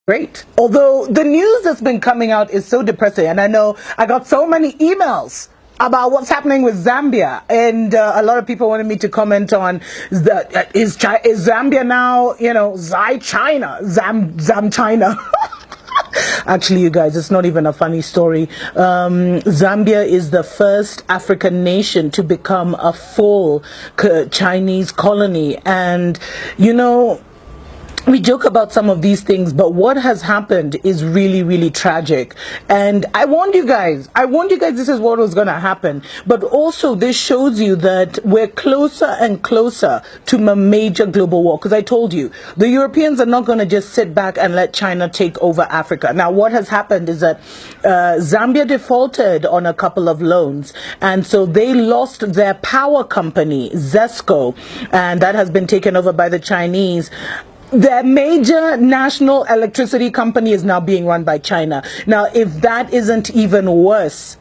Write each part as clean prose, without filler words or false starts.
Great. Although the news that's been coming out is so depressing, and I know I got so many emails about what's happening with Zambia, and a lot of people wanted me to comment on is Zambia now, Zai China, Zam China. Actually, you guys, it's not even a funny story. Zambia is the first African nation to become a full Chinese colony, and we joke about some of these things, but what has happened is really, really tragic. And I warned you guys this is what was going to happen. But also this shows you that we're closer and closer to a major global war. Because I told you, the Europeans are not going to just sit back and let China take over Africa. Now, what has happened is that Zambia defaulted on a couple of loans. And so they lost their power company, ZESCO, and that has been taken over by the Chinese. Their major national electricity company is now being run by China. Now, if that isn't even worse,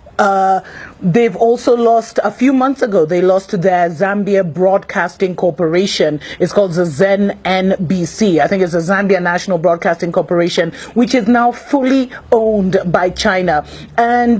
they've also lost, a few months ago, they lost their Zambia Broadcasting Corporation. It's called the ZenNBC. I think it's the Zambia National Broadcasting Corporation, which is now fully owned by China. And,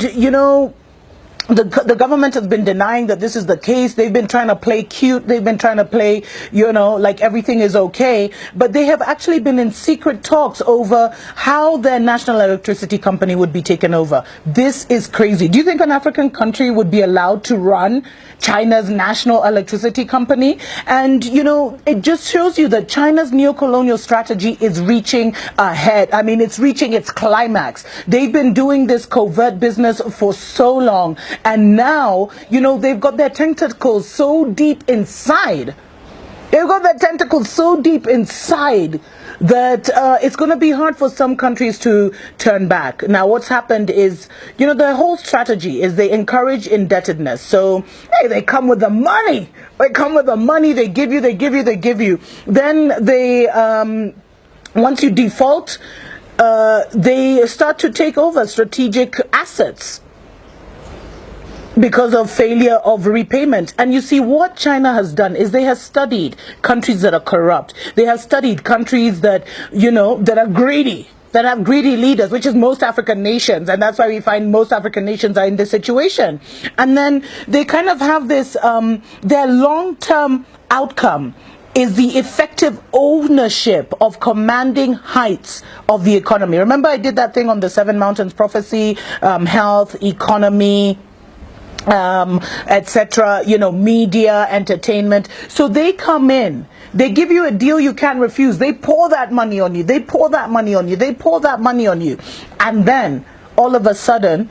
the government has been denying that this is the case. They've been trying to play cute. They've been trying to play, like everything is okay. But they have actually been in secret talks over how their national electricity company would be taken over. This is crazy. Do you think an African country would be allowed to run China's national electricity company? And, it just shows you that China's neocolonial strategy is reaching ahead. I mean, it's reaching its climax. They've been doing this covert business for so long. And now, they've got their tentacles so deep inside. They've got their tentacles so deep inside that it's going to be hard for some countries to turn back. Now, what's happened is, their whole strategy is they encourage indebtedness. So, hey, they come with the money. They come with the money. They give you. Then they, once you default, they start to take over strategic assets because of failure of repayment. And you see, what China has done is they have studied countries that are corrupt. They have studied countries that, that are greedy, that have greedy leaders, which is most African nations. And that's why we find most African nations are in this situation. And then they kind of have this, their long-term outcome is the effective ownership of commanding heights of the economy. Remember, I did that thing on the Seven Mountains Prophecy, health, economy, etc., media, entertainment. So they come in, they give you a deal you can't refuse. They pour that money on you. They pour that money on you. They pour that money on you. And then all of a sudden,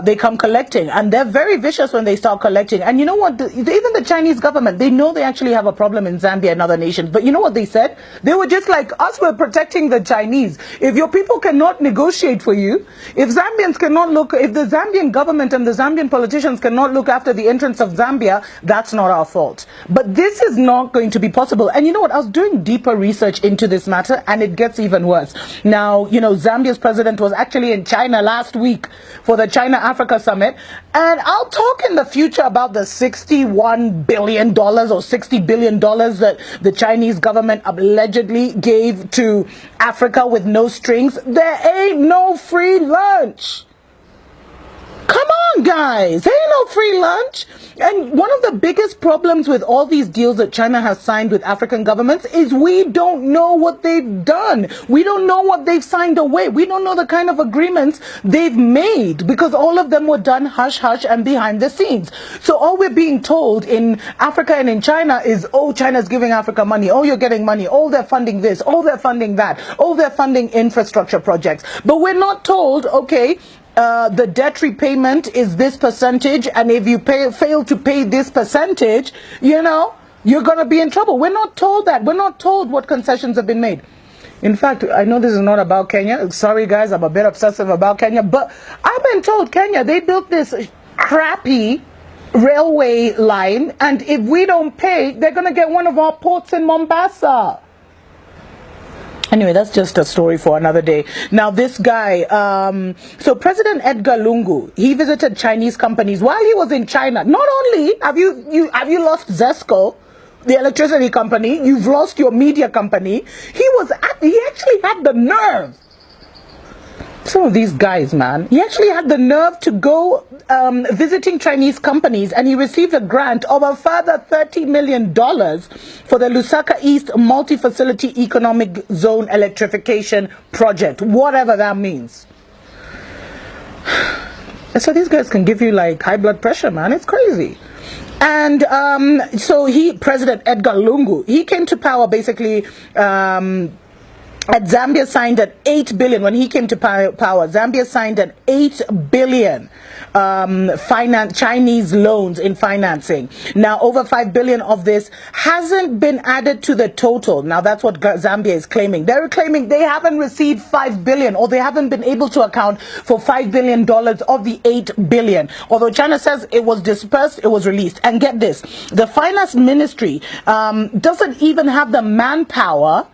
they come collecting. And they're very vicious when they start collecting. And you know what? Even the Chinese government, they know they actually have a problem in Zambia and other nations. But you know what they said? They were just like, us, we're protecting the Chinese. If your people cannot negotiate for you, if the Zambian government and the Zambian politicians cannot look after the interests of Zambia, that's not our fault. But this is not going to be possible. And you know what? I was doing deeper research into this matter, and it gets even worse. Now, Zambia's president was actually in China last week for the China-Africa summit, and I'll talk in the future about the $61 billion or $60 billion that the Chinese government allegedly gave to Africa with no strings. There ain't no free lunch. Come on, guys. There ain't no free lunch. And one of the biggest problems with all these deals that China has signed with African governments is we don't know what they've done. We don't know what they've signed away. We don't know the kind of agreements they've made, because all of them were done hush-hush and behind the scenes. So all we're being told in Africa and in China is, oh, China's giving Africa money. Oh, you're getting money. Oh, they're funding this. Oh, they're funding that. Oh, they're funding infrastructure projects. But we're not told, okay, the debt repayment is this percentage, and if you fail to pay this percentage, you're going to be in trouble. We're not told that. We're not told what concessions have been made. In fact, I know this is not about Kenya. Sorry, guys, I'm a bit obsessive about Kenya. But I've been told Kenya, they built this crappy railway line, and if we don't pay, they're going to get one of our ports in Mombasa. Anyway, that's just a story for another day. Now, this guy, so President Edgar Lungu, he visited Chinese companies while he was in China. Not only have you lost ZESCO, the electricity company, you've lost your media company. He actually had the nerve Some of these guys, man. He actually had the nerve to go visiting Chinese companies, and he received a grant of a further $30 million for the Lusaka East Multi-Facility Economic Zone Electrification Project, whatever that means. So these guys can give you like high blood pressure, man. It's crazy. And so President Edgar Lungu, he came to power basically Zambia signed an 8 billion when he came to power. Zambia signed an 8 billion Chinese loans in financing. Now, over 5 billion of this hasn't been added to the total. Now, that's what Zambia is claiming. They're claiming they haven't received 5 billion, or they haven't been able to account for $5 billion of the 8 billion. Although China says it was dispersed, it was released. And get this, the finance ministry doesn't even have the manpower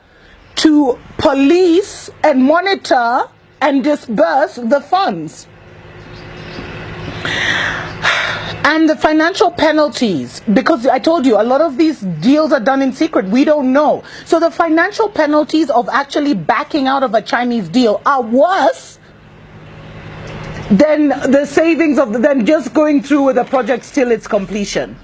to police and monitor and disburse the funds. And the financial penalties, because I told you a lot of these deals are done in secret, we don't know. So the financial penalties of actually backing out of a Chinese deal are worse than the savings than just going through with the project till its completion.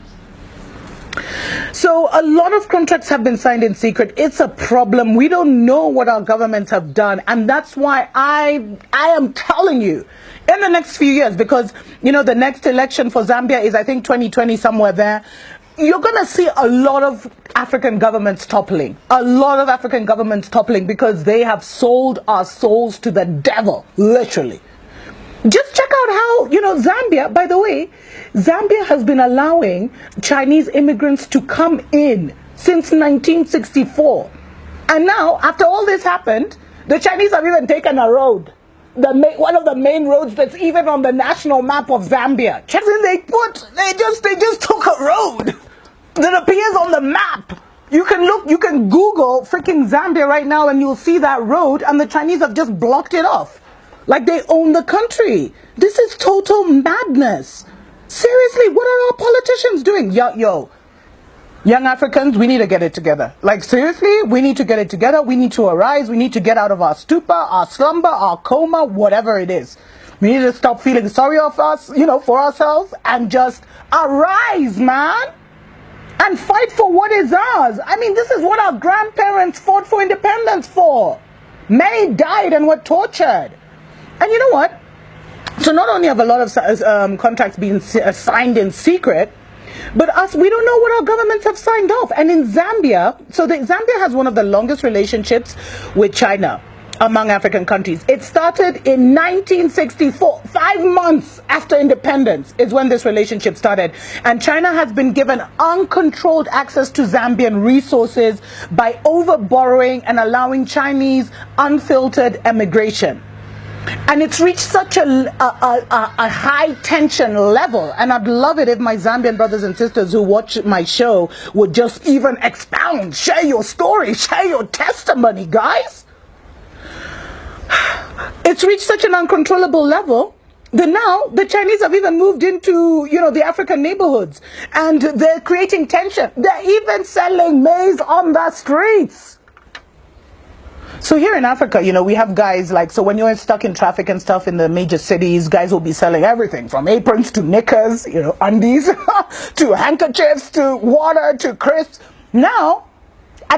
So a lot of contracts have been signed in secret. It's a problem. We don't know what our governments have done, and that's why I am telling you, in the next few years, because you know the next election for Zambia is I think 2020, somewhere there, you're gonna see a lot of African governments toppling. A lot of African governments toppling because they have sold our souls to the devil, literally. Just check out how, you know, Zambia, by the way, Zambia has been allowing Chinese immigrants to come in since 1964. And now, after all this happened, the Chinese have even taken a road. One of the main roads that's even on the national map of Zambia. Check in, they just took a road that appears on the map. You can Google freaking Zambia right now and you'll see that road, and the Chinese have just blocked it off. Like they own the country. This is total madness. Seriously, what are our politicians doing? Yo, young Africans, we need to get it together. Like seriously, we need to get it together. We need to arise. We need to get out of our stupor, our slumber, our coma, whatever it is. We need to stop feeling sorry for us, you know, for ourselves, and just arise, man. And fight for what is ours. I mean, this is what our grandparents fought for independence for. Many died and were tortured. And you know what? So not only have a lot of contracts been signed in secret, but we don't know what our governments have signed off. And in Zambia, Zambia has one of the longest relationships with China among African countries. It started in 1964, 5 months after independence is when this relationship started. And China has been given uncontrolled access to Zambian resources by overborrowing and allowing Chinese unfiltered emigration. And it's reached such a high tension level, and I'd love it if my Zambian brothers and sisters who watch my show would just even expound, share your story, share your testimony, guys. It's reached such an uncontrollable level that now the Chinese have even moved into, you know, the African neighborhoods, and they're creating tension. They're even selling maize on the streets. So here in Africa, you know, we have guys like, so when you're stuck in traffic and stuff in the major cities, guys will be selling everything from aprons to knickers, you know, undies, to handkerchiefs, to water, to crisps. Now,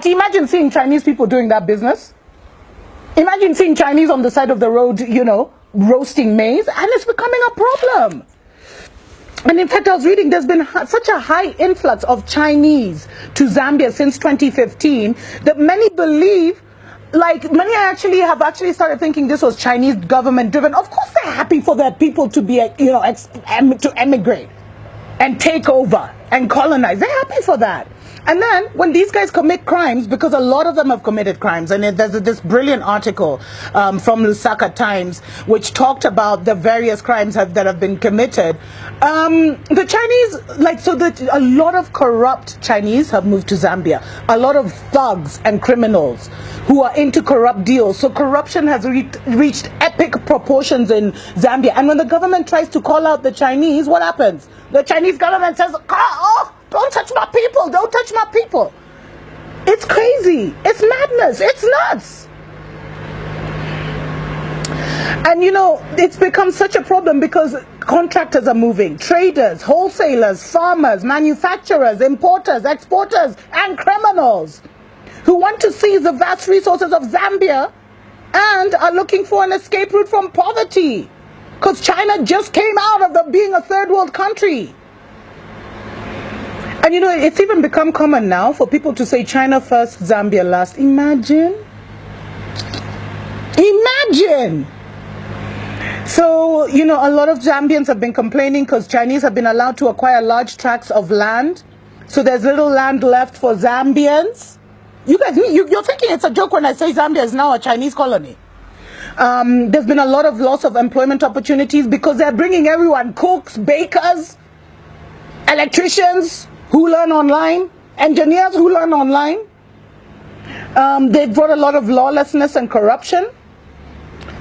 imagine seeing Chinese people doing that business. Imagine seeing Chinese on the side of the road, you know, roasting maize, and it's becoming a problem. And in fact, I was reading, there's been such a high influx of Chinese to Zambia since 2015 that many believe, like many have actually started thinking this was Chinese government driven. Of course they're happy for their people to be, you know, to emigrate and take over and colonize. They're happy for that. And then when these guys commit crimes, because a lot of them have committed crimes, and there's this brilliant article from Lusaka Times which talked about the various crimes that have been committed. The Chinese, a lot of corrupt Chinese have moved to Zambia. A lot of thugs and criminals who are into corrupt deals. So corruption has reached epic proportions in Zambia. And when the government tries to call out the Chinese, what happens? The Chinese government says, oh, don't touch my people, don't touch my people. It's crazy, it's madness, it's nuts. And it's become such a problem because contractors are moving, traders, wholesalers, farmers, manufacturers, importers, exporters, and criminals who want to seize the vast resources of Zambia and are looking for an escape route from poverty. Because China just came out of being a third world country. And it's even become common now for people to say China first, Zambia last. Imagine. So, a lot of Zambians have been complaining because Chinese have been allowed to acquire large tracts of land. So there's little land left for Zambians. You guys, you're thinking it's a joke when I say Zambia is now a Chinese colony. There's been a lot of loss of employment opportunities because they're bringing everyone, cooks, bakers, electricians who learn online, engineers who learn online. They've brought a lot of lawlessness and corruption.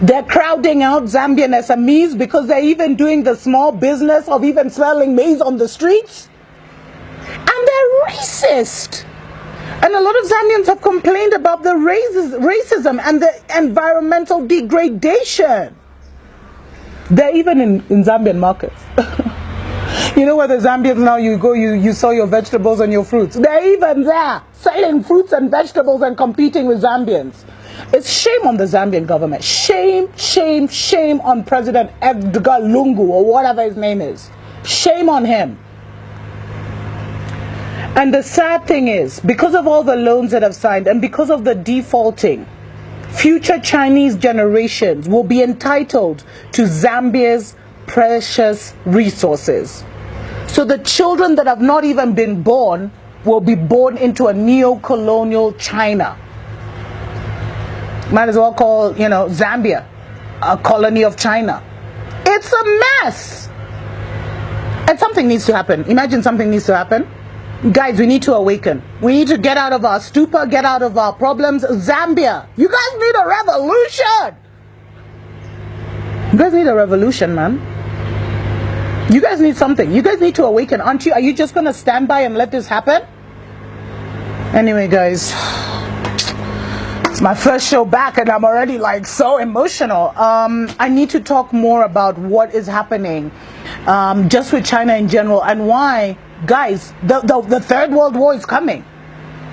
They're crowding out Zambian SMEs because they're even doing the small business of even selling maize on the streets. And they're racist. And a lot of Zambians have complained about the racism and the environmental degradation. They're even in Zambian markets. Where the Zambians now, you go, you sell your vegetables and your fruits. They're even there selling fruits and vegetables and competing with Zambians. It's shame on the Zambian government. Shame, shame, shame on President Edgar Lungu or whatever his name is. Shame on him. And the sad thing is, because of all the loans that have signed and because of the defaulting, future Chinese generations will be entitled to Zambia's precious resources. So the children that have not even been born will be born into a neo-colonial China. Might as well call, Zambia a colony of China. It's a mess. And something needs to happen. Imagine something needs to happen. Guys, we need to awaken. We need to get out of our stupor, get out of our problems. Zambia, you guys need a revolution. You guys need a revolution, man. You guys need something. You guys need to awaken, aren't you? Are you just going to stand by and let this happen? Anyway, guys, it's my first show back and I'm already so emotional. I need to talk more about what is happening just with China in general and why, guys, the Third World War is coming.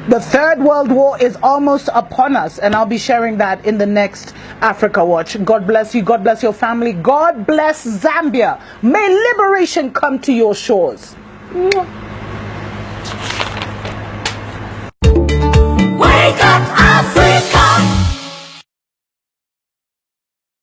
The Third World War is almost upon us, and I'll be sharing that in the next Africa Watch. God bless you. God bless your family. God bless Zambia. May liberation come to your shores. Wake up, Africa!